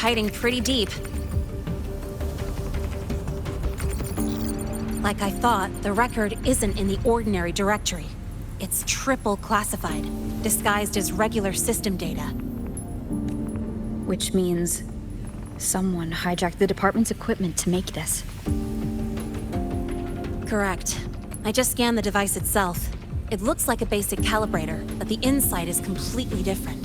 hiding pretty deep. Like I thought, the record isn't in the ordinary directory. It's triple classified, disguised as regular system data. Which means someone hijacked the department's equipment to make this. Correct. I just scanned the device itself. It looks like a basic calibrator, but the inside is completely different.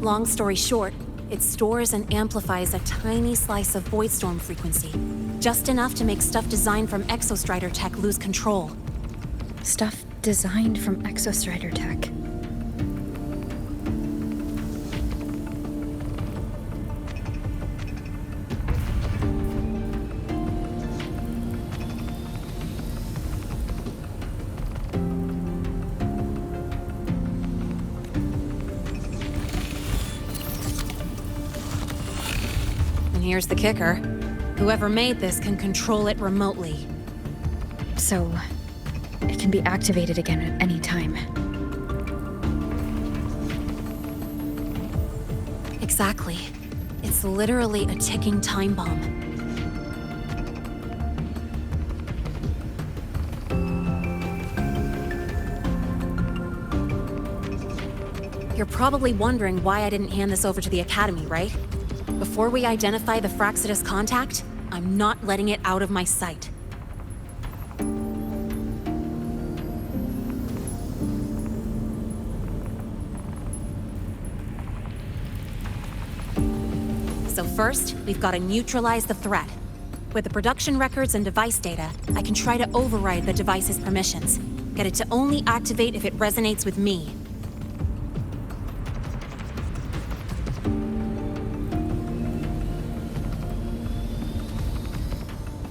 Long story short, it stores and amplifies a tiny slice of voidstorm frequency. Just enough to make stuff designed from Exostrider tech lose control. Stuff designed from Exostrider tech. And here's the kicker. Whoever made this can control it remotely. So, it can be activated again at any time. Exactly. It's literally a ticking time bomb. You're probably wondering why I didn't hand this over to the Academy, right? Before we identify the Fraxidus contact, I'm not letting it out of my sight. So first, we've got to neutralize the threat. With the production records and device data, I can try to override the device's permissions. Get it to only activate if it resonates with me.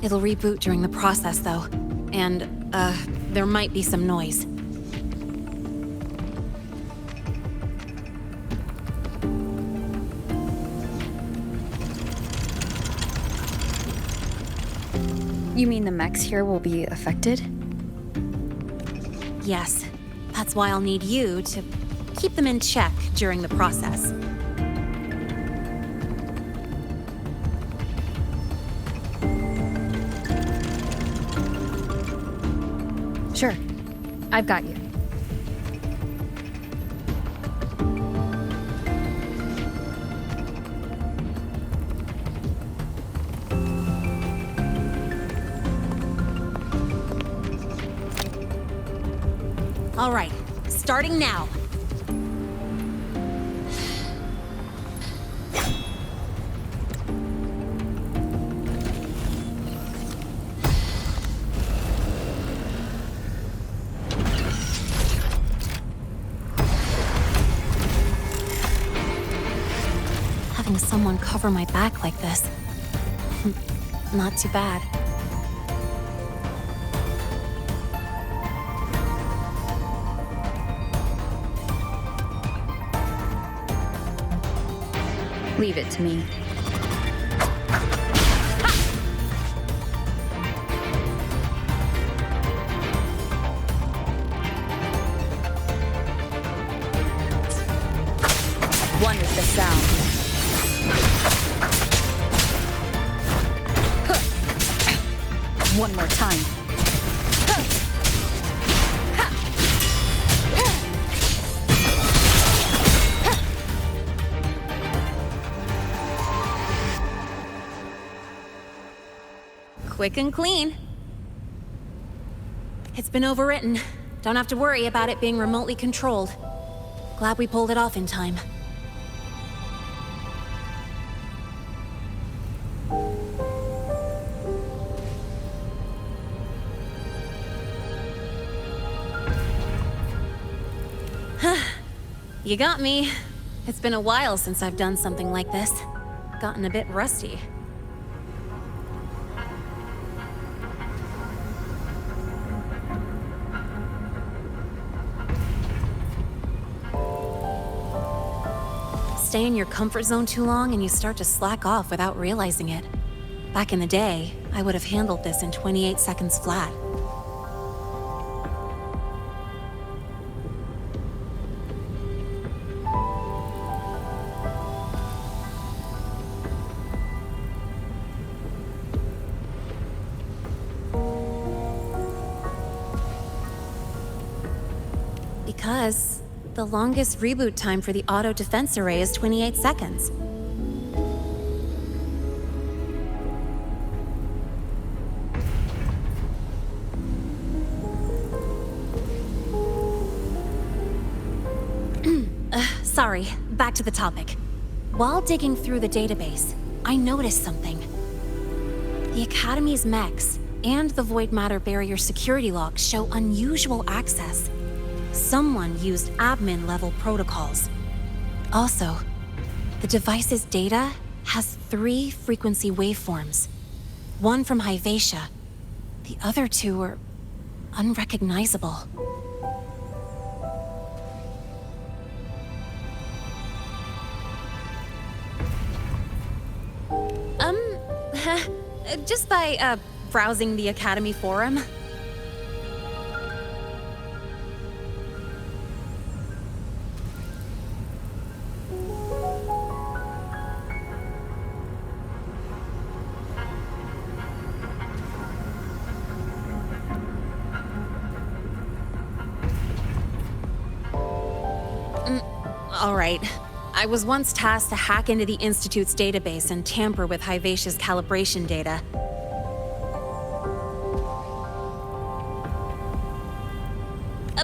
It'll reboot during the process, though. And, there might be some noise. You mean the mechs here will be affected? Yes. That's why I'll need you to keep them in check during the process. Sure. I've got you. All right, starting now. Having someone cover my back like this. Not too bad. Leave it to me. One with the sound. One more time. Quick and clean. It's been overwritten. Don't have to worry about it being remotely controlled. Glad we pulled it off in time. You got me. It's been a while since I've done something like this. Gotten a bit rusty. Stay in your comfort zone too long and you start to slack off without realizing it. Back in the day, I would have handled this in 28 seconds flat. Because the longest reboot time for the auto defense array is 28 seconds. Sorry, back to the topic. While digging through the database, I noticed something. The Academy's mechs and the Void Matter Barrier security logs show unusual access. Someone used admin-level protocols. Also, the device's data has 3 frequency waveforms. One from Hyvatia. The other 2 are unrecognizable. Just by, browsing the Academy forum. All right. I was once tasked to hack into the Institute's database and tamper with Hyvatia's calibration data.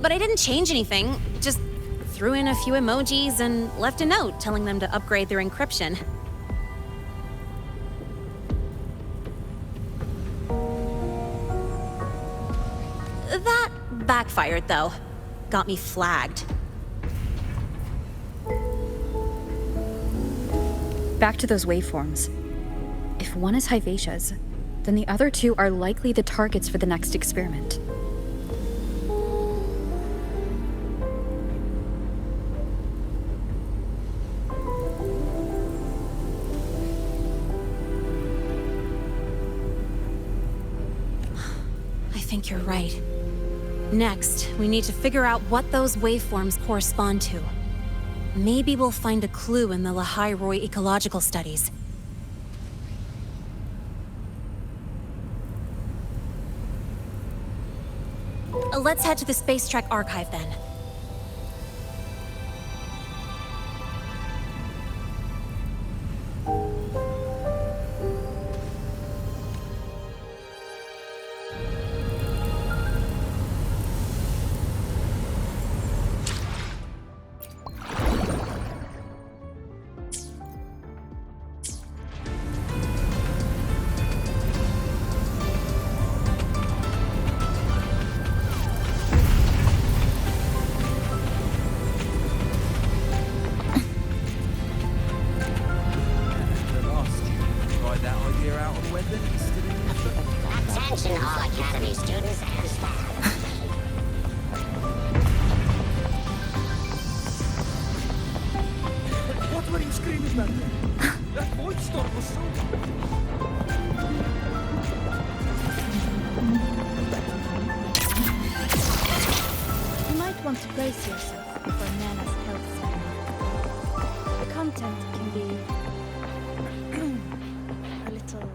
But I didn't change anything, just threw in a few emojis and left a note telling them to upgrade their encryption. That backfired, though. Got me flagged. Back to those waveforms. If one is Hyvatia's, then the other 2 are likely the targets for the next experiment. I think you're right. Next, we need to figure out what those waveforms correspond to. Maybe we'll find a clue in the Lehigh Roy ecological studies. Let's head to the Space Trek archive then. Attention all Academy students and staff. What were you screaming back there? That void storm was so... You might want to brace yourself for Nana's health center. The content can be... a little...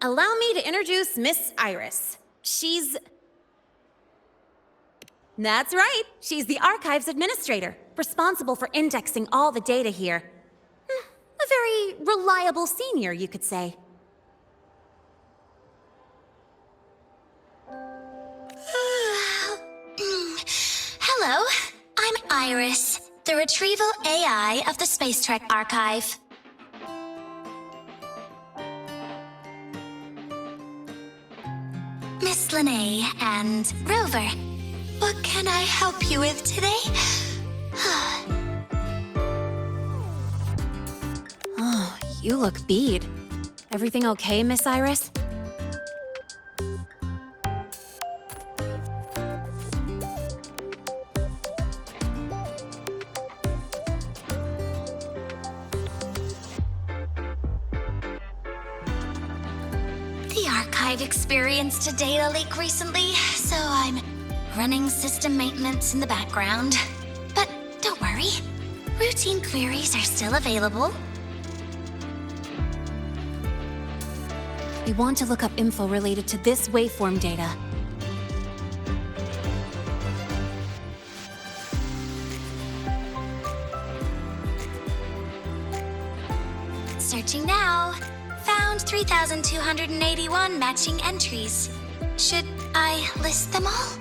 Allow me to introduce Miss Iris. She's... That's right, she's the Archives Administrator, responsible for indexing all the data here. A very reliable senior, you could say. Hello, I'm Iris, the Retrieval AI of the Space Trek Archive. Miss Linnae and Rover, what can I help you with today? Oh, you look beat. Everything okay, Miss Iris? The Archive experienced a data leak recently, so I'm running system maintenance in the background. But don't worry, routine queries are still available. We want to look up info related to this waveform data. Searching now. Found 3,281 matching entries. Should I list them all?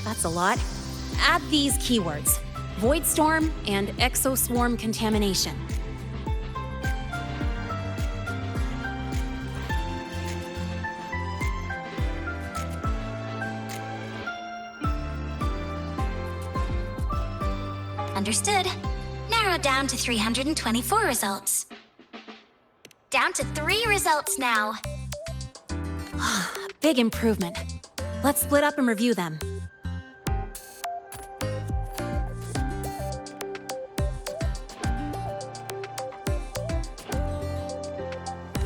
That's a lot. Add these keywords: Void Storm and Exoswarm contamination. Understood. Narrowed down to 324 results. Down to 3 results now. Big improvement. Let's split up and review them.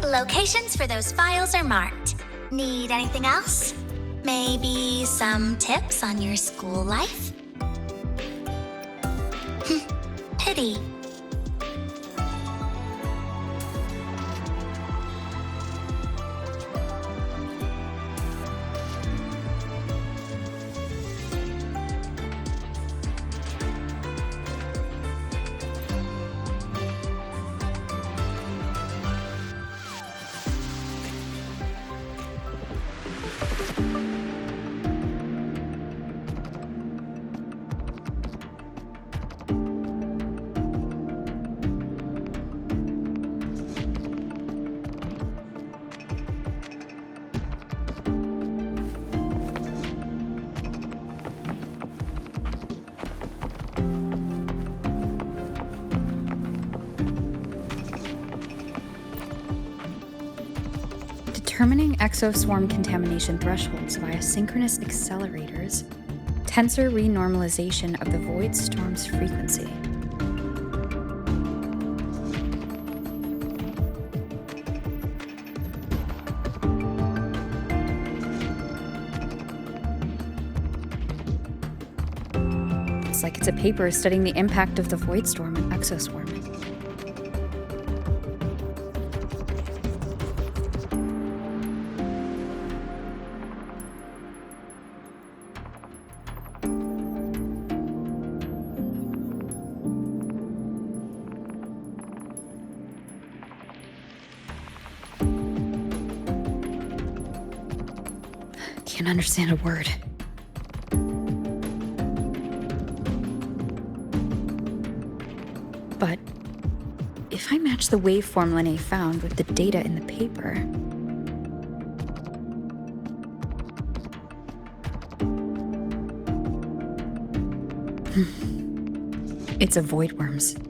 Locations for those files are marked. Need anything else? Maybe some tips on your school life? Pity. Determining exoswarm contamination thresholds via synchronous accelerators, tensor renormalization of the void storm's frequency. It's like it's a paper studying the impact of the void storm and exoswarm. Can't understand a word. But if I match the waveform Linnae found with the data in the paper, it's a voidworms.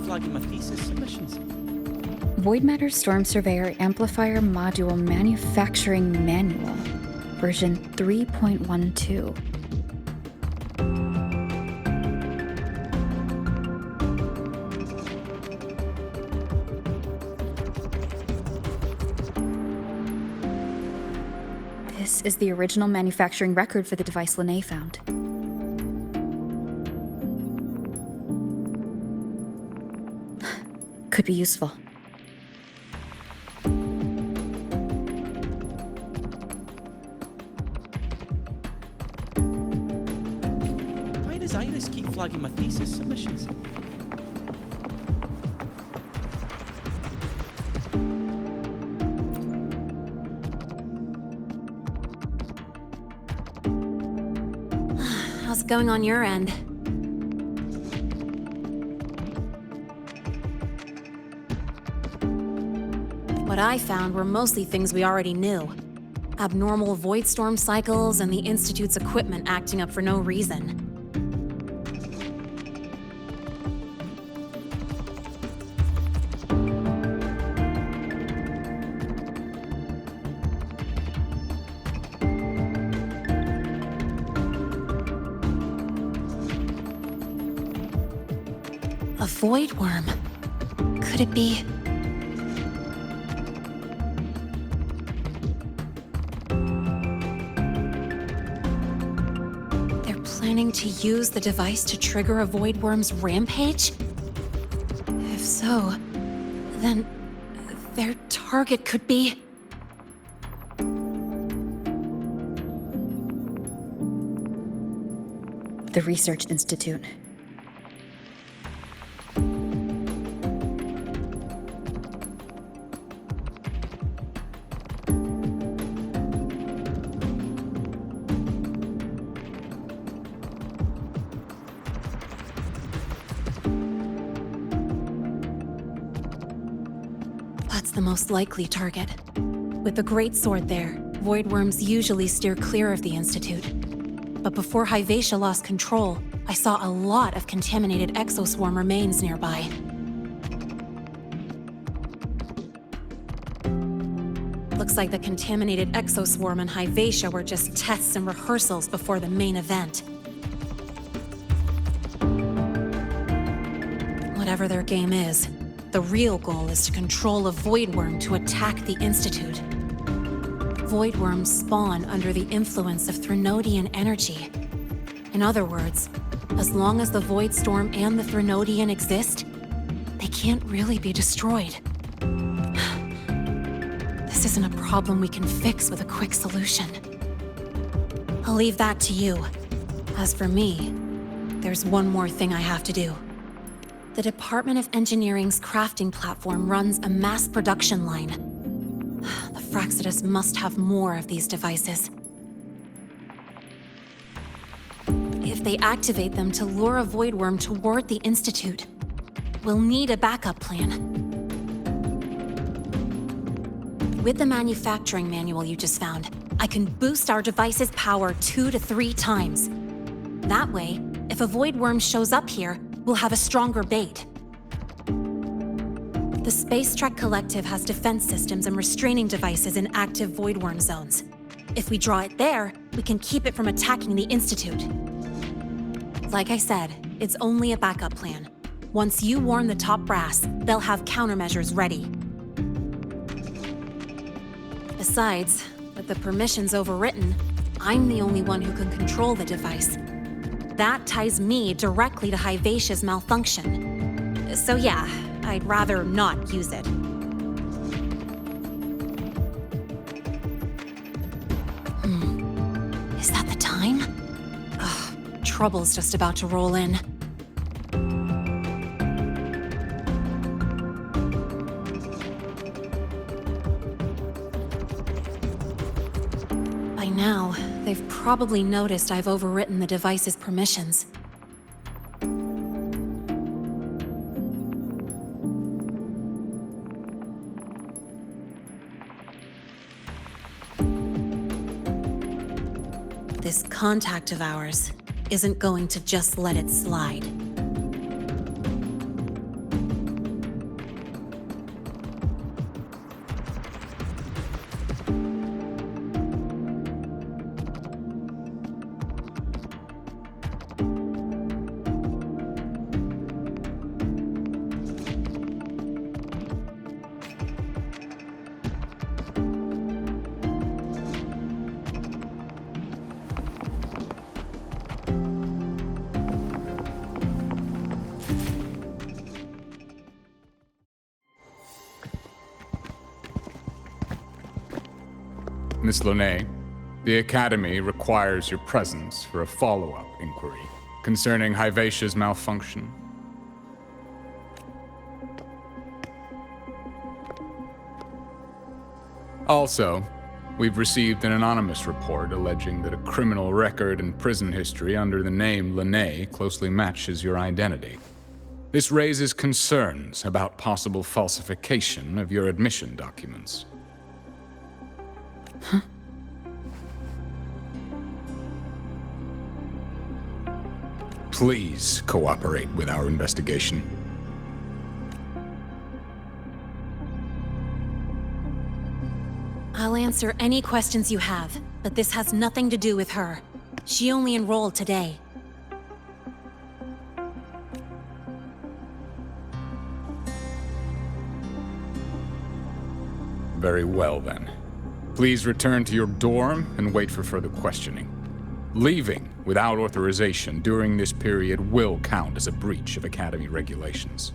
Flagging my thesis submissions. Void Matter Storm Surveyor Amplifier Module Manufacturing Manual, version 3.12. This is the original manufacturing record for the device Linnae found. Could be useful. Why does Iris keep flagging my thesis submissions? How's it going on your end? What I found were mostly things we already knew. Abnormal void storm cycles and the Institute's equipment acting up for no reason. void worm. Could it be... They're planning to use the device to trigger a void worm's rampage? If so, then their target could be... The Research Institute. That's the most likely target. With the Great Sword there, void worms usually steer clear of the Institute. But before Hyvatia lost control, I saw a lot of contaminated exoswarm remains nearby. Looks like the contaminated exoswarm and Hyvatia were just tests and rehearsals before the main event. Whatever their game is, the real goal is to control a void worm to attack the Institute. Void worms spawn under the influence of Threnodian energy. In other words, as long as the Void Storm and the Threnodian exist, they can't really be destroyed. This isn't a problem we can fix with a quick solution. I'll leave that to you. As for me, there's one more thing I have to do. The Department of Engineering's crafting platform runs a mass production line. Frostlands must have more of these devices. If they activate them to lure a void worm toward the Institute, we'll need a backup plan. With the manufacturing manual you just found, I can boost our device's power 2 to 3 times. That way, if a void worm shows up here, we'll have a stronger bait. The Space Trek Collective has defense systems and restraining devices in active void worm zones. If we draw it there, we can keep it from attacking the Institute. Like I said, it's only a backup plan. Once you warn the top brass, they'll have countermeasures ready. Besides, with the permissions overwritten, I'm the only one who can control the device. That ties me directly to Hyvatia's malfunction. So yeah, I'd rather not use it. Is that the time? Ugh, trouble's just about to roll in. By now, they've probably noticed I've overwritten the device's permissions. This contact of ours isn't going to just let it slide. Miss Lonet, the Academy requires your presence for a follow-up inquiry concerning Hyvatia's malfunction. Also, we've received an anonymous report alleging that a criminal record and prison history under the name Lonet closely matches your identity. This raises concerns about possible falsification of your admission documents. Huh? Please cooperate with our investigation. I'll answer any questions you have, but this has nothing to do with her. She only enrolled today. Very well, then. Please return to your dorm and wait for further questioning. Leaving without authorization during this period will count as a breach of Academy regulations.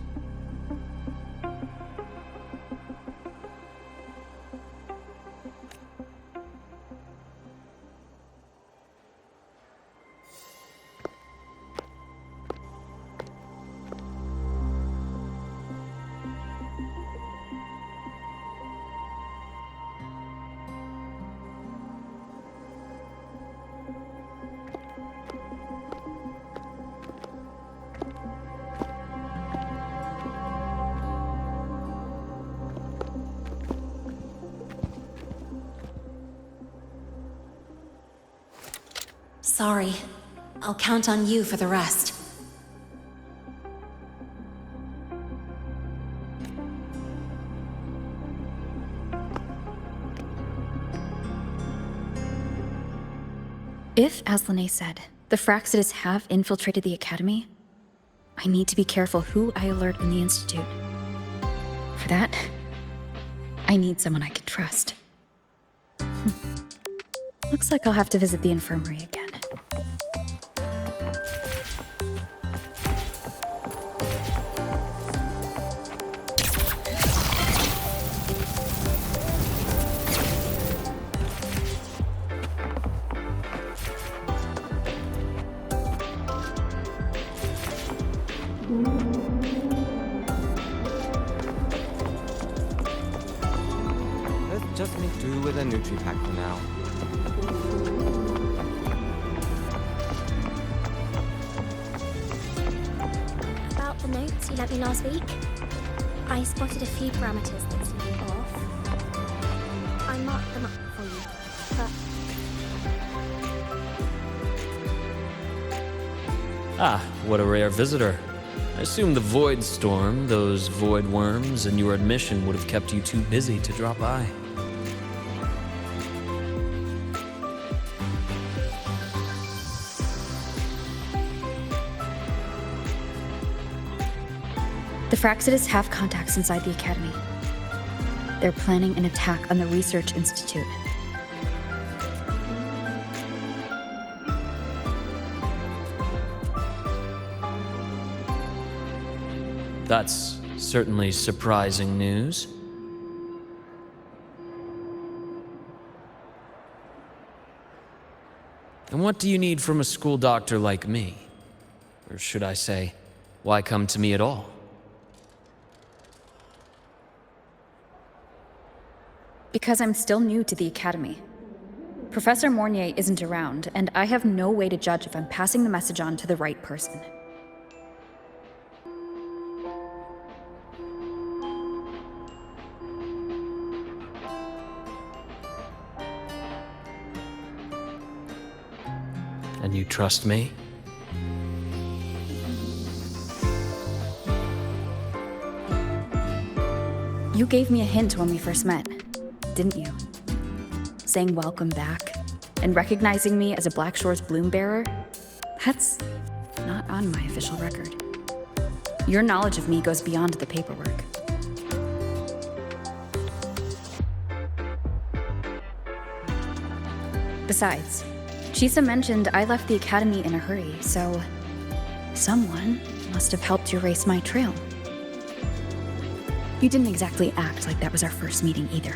Sorry. I'll count on you for the rest. If, as Lene said, the Fractsidus have infiltrated the Academy, I need to be careful who I alert in the Institute. For that, I need someone I can trust. Looks like I'll have to visit the infirmary again. Let's just make do with a Nutri-Pack for now. About the notes you lent me last week, I spotted a few parameters that seemed off. I marked them up for you, but Ah, what a rare visitor. I assume the Void Storm, those void worms, and your admission would have kept you too busy to drop by. The Fractsidus have contacts inside the Academy. They're planning an attack on the Research Institute. That's certainly surprising news. And what do you need from a school doctor like me? Or should I say, why come to me at all? Because I'm still new to the Academy. Professor Mornier isn't around, and I have no way to judge if I'm passing the message on to the right person. And you trust me? You gave me a hint when we first met, didn't you? Saying welcome back, and recognizing me as a Black Shore's bloom bearer? That's not on my official record. Your knowledge of me goes beyond the paperwork. Besides, Chisa mentioned I left the Academy in a hurry, so someone must have helped you erase my trail. You didn't exactly act like that was our first meeting either.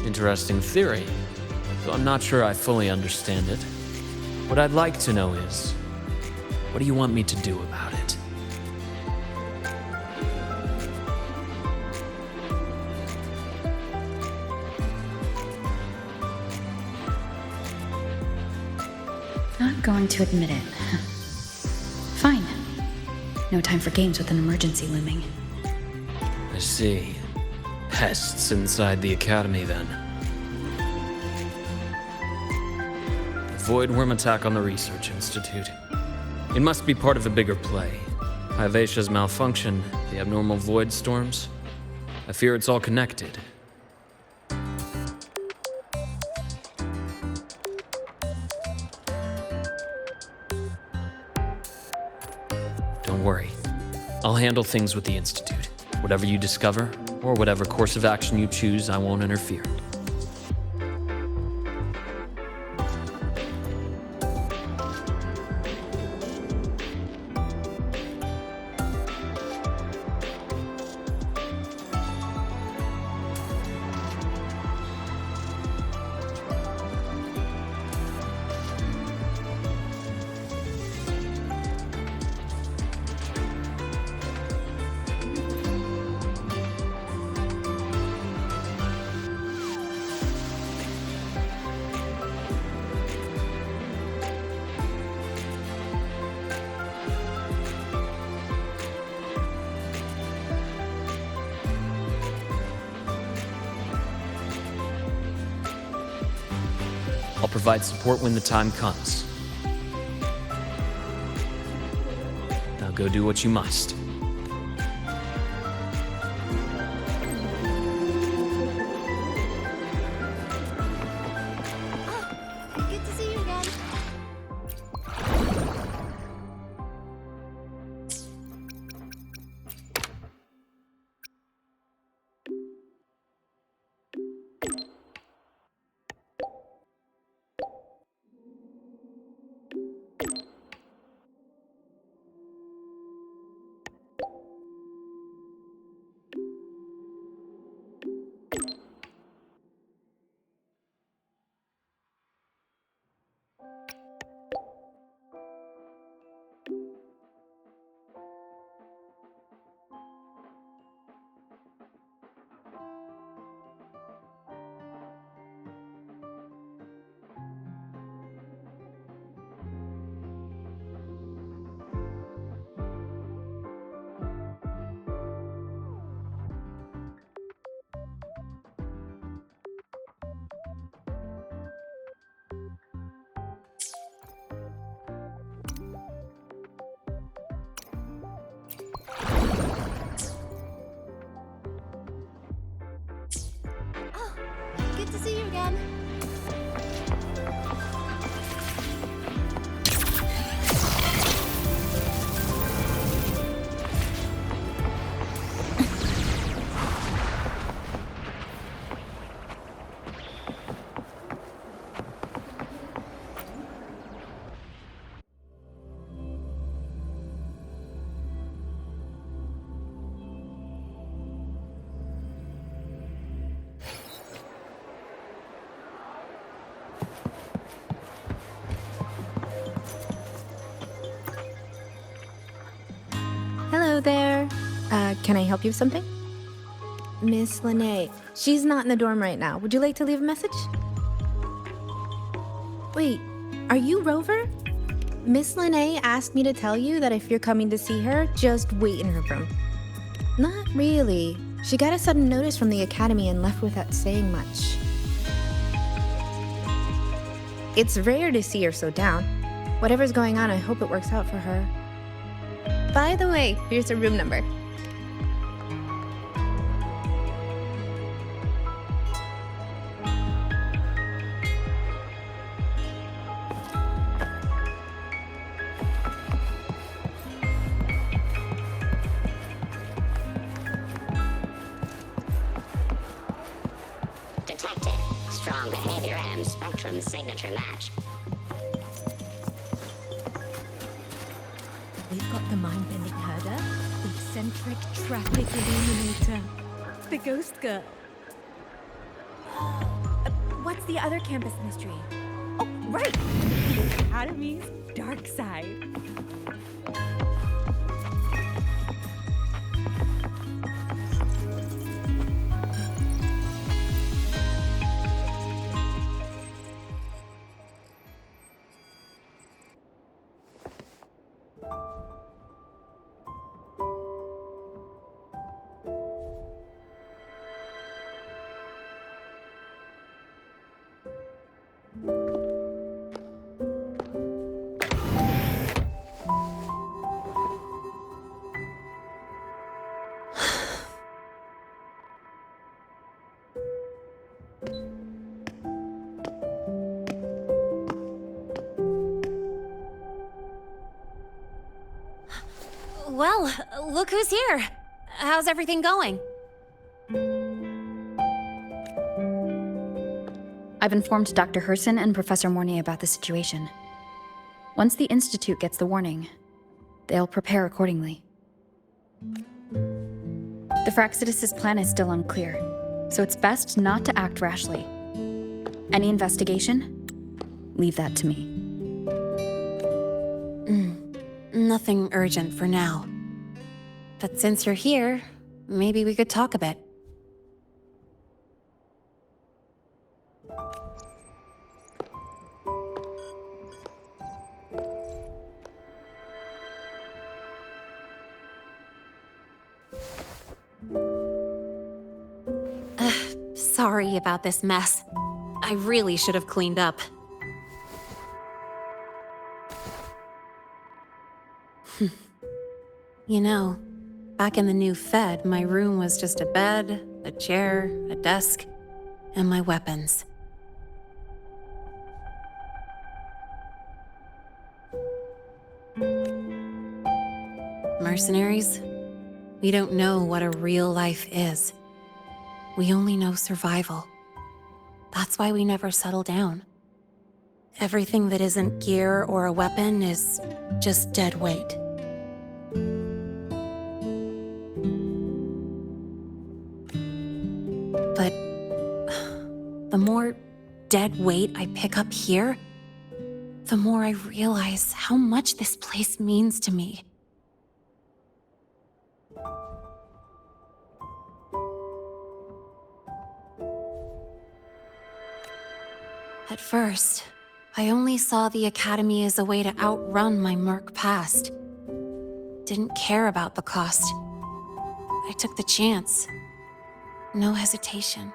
Interesting theory, though I'm not sure I fully understand it. What I'd like to know is, what do you want me to do about it? Not going to admit it. Fine. No time for games with an emergency looming. I see. Pests inside the Academy, then. The Void Worm attack on the Research Institute. It must be part of a bigger play. Hyvatia's malfunction, the abnormal void storms. I fear it's all connected. Don't worry. I'll handle things with the Institute. Whatever you discover, or whatever course of action you choose, I won't interfere. I'll provide support when the time comes. Now go do what you must. Good to see you again. Good to see you again. Hello there. Can I help you with something? Miss Lene. She's not in the dorm right now. Would you like to leave a message? Wait, are you Rover? Miss Lene asked me to tell you that if you're coming to see her, just wait in her room. Not really. She got a sudden notice from the academy and left without saying much. It's rare to see her so down. Whatever's going on, I hope it works out for her. By the way, here's her room number. Detected. Strong behavior and spectrum signature match. We've got the mind-bending herder, the eccentric traffic illuminator, the ghost girl. What's the other campus mystery? Oh, right! The Academy's dark side. Well, look who's here. How's everything going? I've informed Dr. Herson and Professor Mornay about the situation. Once the Institute gets the warning, they'll prepare accordingly. The Fractsidus' plan is still unclear, so it's best not to act rashly. Any investigation? Leave that to me. Nothing urgent for now. But since you're here, maybe we could talk a bit. Sorry about this mess. I really should have cleaned up. You know, back in the new Fed, my room was just a bed, a chair, a desk, and my weapons. Mercenaries? We don't know what a real life is. We only know survival. That's why we never settle down. Everything that isn't gear or a weapon is just dead weight. But the more dead weight I pick up here, the more I realize how much this place means to me. At first, I only saw the Academy as a way to outrun my merc past. Didn't care about the cost. I took the chance. No hesitation.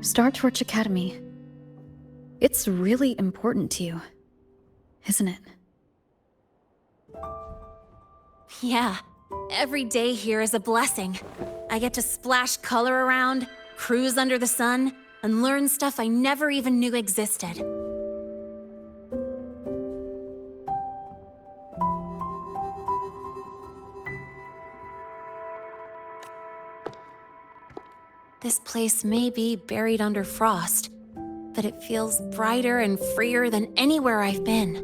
Star Torch Academy. It's really important to you, isn't it? Yeah, every day here is a blessing. I get to splash color around, cruise under the sun, and learn stuff I never even knew existed. This place may be buried under frost, but it feels brighter and freer than anywhere I've been.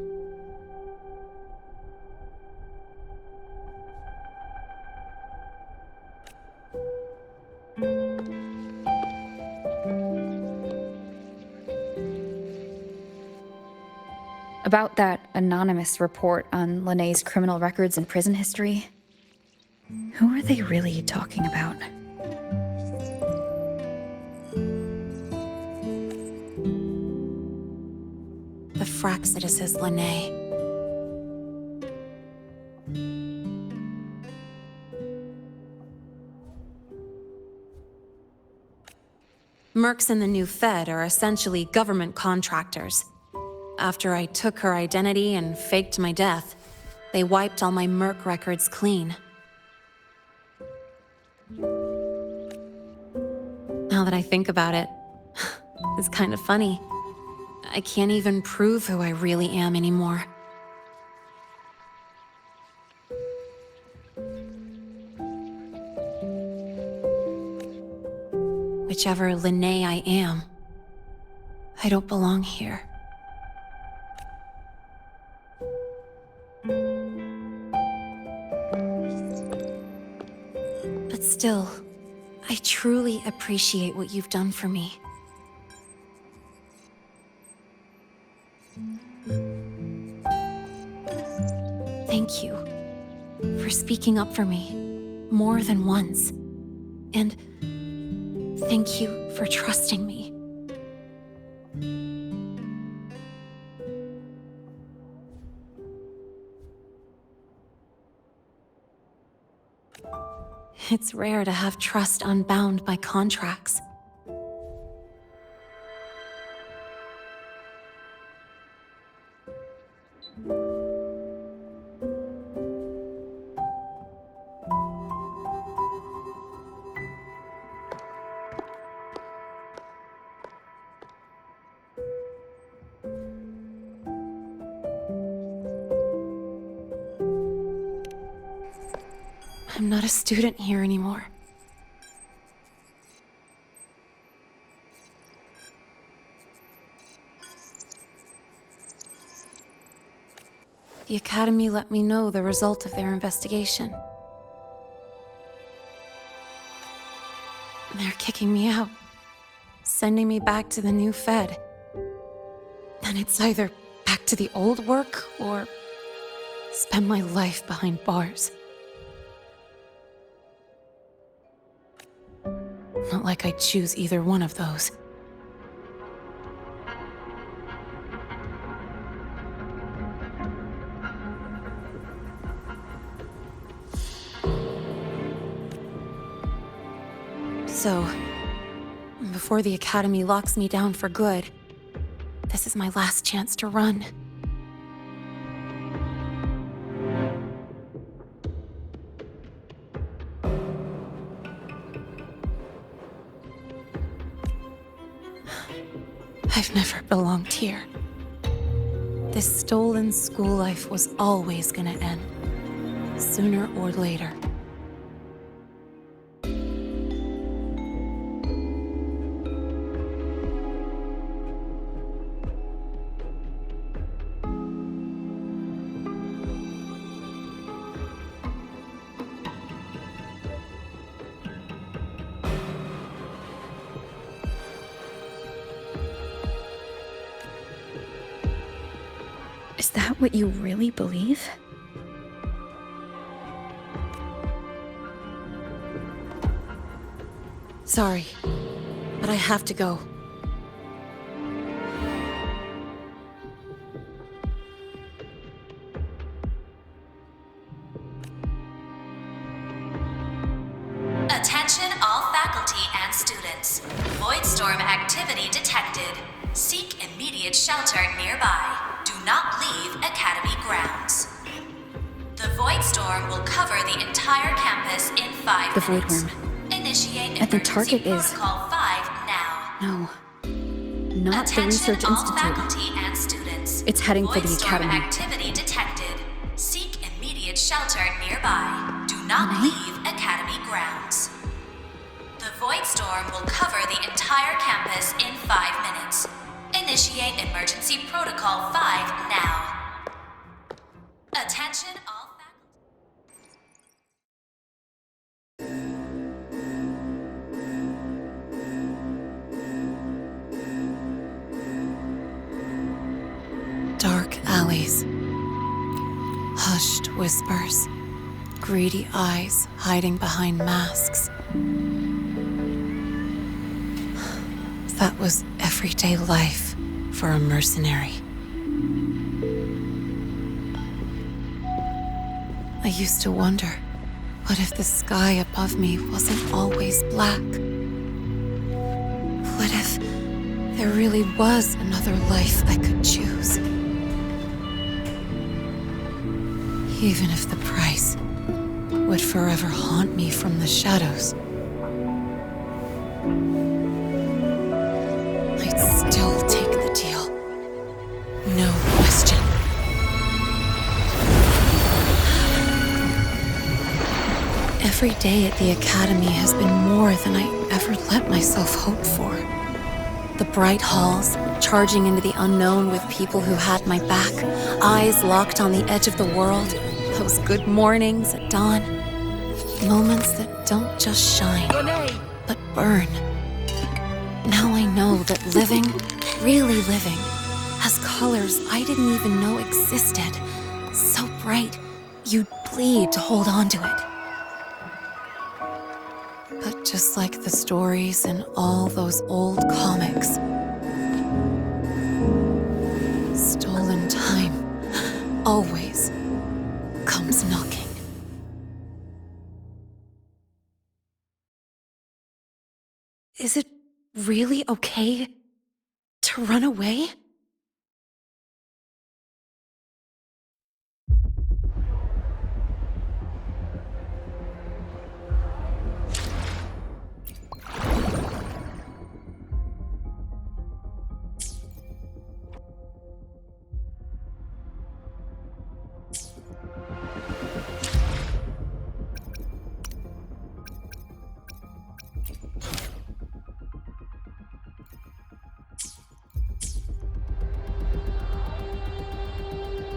About that anonymous report on Linnéa's criminal records and prison history, who are they really talking about? The Fractsidus is Linné. Mercs in the new Fed are essentially government contractors. After I took her identity and faked my death, they wiped all my merc records clean. Now that I think about it, it's kind of funny. I can't even prove who I really am anymore. Whichever Linné I am, I don't belong here. But still, I truly appreciate what you've done for me. Thank you for speaking up for me more than once. And thank you for trusting me. It's rare to have trust unbound by contracts. I'm not a student here anymore. The Academy let me know the result of their investigation. They're kicking me out, sending me back to the new Fed. Then it's either back to the old work or spend my life behind bars. Not like I'd choose either one of those. So, before the Academy locks me down for good, this is my last chance to run. I've never belonged here. This stolen school life was always gonna end, sooner or later. Is that what you really believe? Sorry, but I have to go. Attention all faculty and students. Voidstorm activity detected. Seek immediate shelter nearby. Do not leave Academy grounds. The Voidstorm will cover the entire campus in 5 The minutes. Voidworm. Initiate And the emergency target is... protocol 5 now. No. Not the Attention Research all Institute. faculty and students. It's heading for the Voidstorm Academy. activity detected. Seek immediate shelter nearby. Do not Marley? leave Academy grounds. The Voidstorm will cover the entire campus in 5 minutes. Initiate emergency protocol 5 now. Attention all Dark alleys. Hushed whispers. Greedy eyes hiding behind masks. That was everyday life for a mercenary. I used to wonder, what if the sky above me wasn't always black? What if there really was another life I could choose? Even if the price would forever haunt me from the shadows. I'd still take the deal. No question. Every day at the Academy has been more than I ever let myself hope for. The bright halls, charging into the unknown with people who had my back, eyes locked on the edge of the world, those good mornings at dawn, moments that don't just shine, but burn. Now I know that living, really living, has colors I didn't even know existed. So bright, you'd bleed to hold on to it. But just like the stories in all those old comics, stolen time always comes knocking. Is it really okay to run away?